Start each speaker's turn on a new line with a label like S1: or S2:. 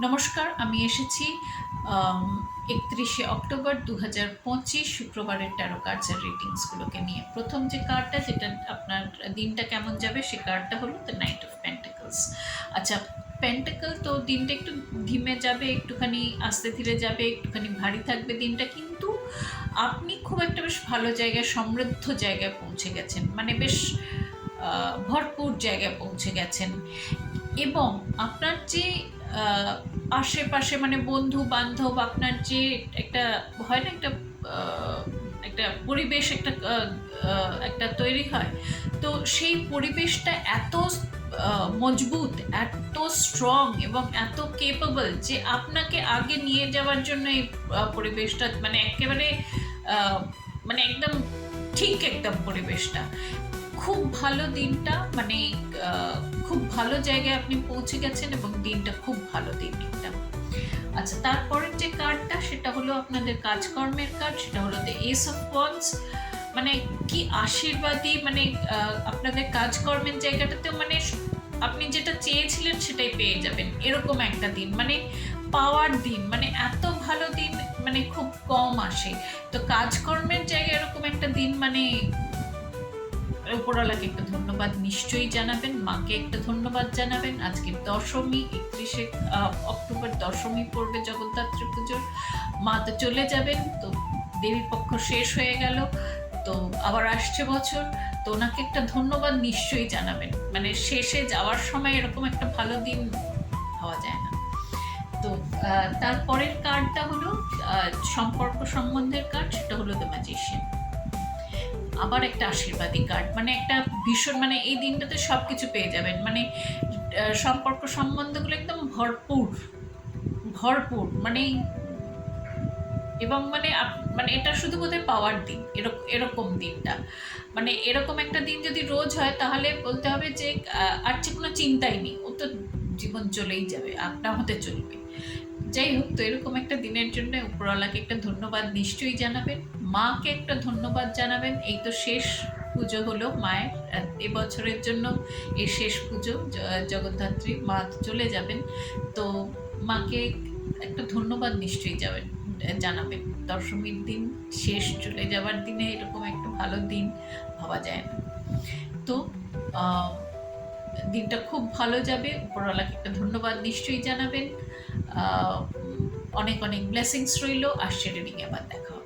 S1: নমস্কার, আমি এসেছি 31শে অক্টোবর 2025 শুক্রবারের ট্যারো কার্ডসের রিডিংসগুলোকে নিয়ে। প্রথম যে কার্ডটা, যেটা আপনার দিনটা কেমন যাবে, সে কার্ডটা হলো দ্য নাইট অফ পেন্টাকলস। আচ্ছা, পেন্টাকল তো দিনটা একটু ধিমে যাবে, একটুখানি আস্তে ধীরে যাবে, একটুখানি ভারী থাকবে দিনটা, কিন্তু আপনি খুব একটা বেশ ভালো জায়গায়, সমৃদ্ধ জায়গায় পৌঁছে গেছেন, মানে বেশ ভরপুর জায়গায় পৌঁছে গেছেন। এবং আপনার যে আহ, আশেপাশে, মানে বন্ধু বান্ধব, আপনার যে একটা হয় না, আহ, একটা পরিবেশ, একটা তৈরি হয়, তো সেই পরিবেশটা এত মজবুত, এত স্ট্রং এবং এত কেপেবল যে আপনাকে আগে নিয়ে যাওয়ার জন্য এই পরিবেশটা, মানে একেবারে আহ, মানে একদম ঠিক, একদম পরিবেশটা খুব ভালো দিনটা, মানে আহ, খুব ভালো জায়গায় আপনি পৌঁছে গেছেন এবং দিনটা খুব ভালো দিনটা। আচ্ছা, তারপরের যে কার্ডটা, সেটা হলো আপনাদের কাজকর্মের কার্ড, সেটা হলো দ্য এস অফ ওয়ান্স। মানে কি আশীর্বাদী, মানে আপনাদের কাজকর্মের জায়গাটাতেও, মানে আপনি যেটা চেয়েছিলেন সেটাই পেয়ে যাবেন, এরকম একটা দিন, মানে পাওয়ার দিন, মানে এত ভালো দিন মানে খুব কম আসে। তো কাজকর্মের জায়গায় এরকম একটা দিন, মানে উপরওয়ালাকে একটা ধন্যবাদ নিশ্চয়ই জানাবেন, মাকে একটা ধন্যবাদ জানাবেন। আজকে দশমী, 31শে অক্টোবর দশমী পড়বে জগদ্ধাত্রী পুজোর। মা তো চলে যাবেন, তো দেবী পক্ষ শেষ হয়ে গেল, তো আবার আসছে বছর, তো ওনাকে একটা ধন্যবাদ নিশ্চয়ই জানাবেন। মানে শেষে যাওয়ার সময় এরকম একটা ভালো দিন পাওয়া যায় না। তো তারপরের কার্ডটা হলো সম্পর্ক সম্বন্ধের কার্ড, সেটা হলো দ্য ম্যাজিশিয়ান। আবার একটা আশীর্বাদী কার্ড, মানে একটা ভীষণ, মানে এই দিনটাতে সব কিছু পেয়ে যাবেন, মানে সম্পর্ক সম্বন্ধগুলো একদম ভরপুর, ভরপুর, মানে এবং মানে মানে এটা শুধু বোধহয় পাওয়ার দিন, এরকম এরকম দিনটা, মানে এরকম একটা দিন যদি রোজ হয়, তাহলে বলতে হবে যে আর যে কোনো চিন্তাই নেই, ও তো জীবন চলেই যাবে, আপনা হতে চলবে। যাই হোক, তো এরকম একটা দিনের জন্য উপরওয়ালাকে একটা ধন্যবাদ নিশ্চয়ই জানাবেন, মাকে একটা ধন্যবাদ জানাবেন। এই তো শেষ পুজো হলো মায়ের এবছরের জন্য, এই শেষ পুজো, জগদ্ধাত্রী মা তো চলে যাবেন, তো মাকে একটা ধন্যবাদ নিশ্চয়ই জানাবেন। দশমীর দিন, শেষ চলে যাওয়ার দিনে এরকম একটা ভালো দিন ভাবা যায় না। তো আহ, দিনটা খুব ভালো যাবে, উপরওয়ালাকে একটা ধন্যবাদ নিশ্চয়ই জানাবেন। আহ, অনেক অনেক ব্লেসিংস রইল। আসছে রিডিংয়ে আবার দেখা হবে।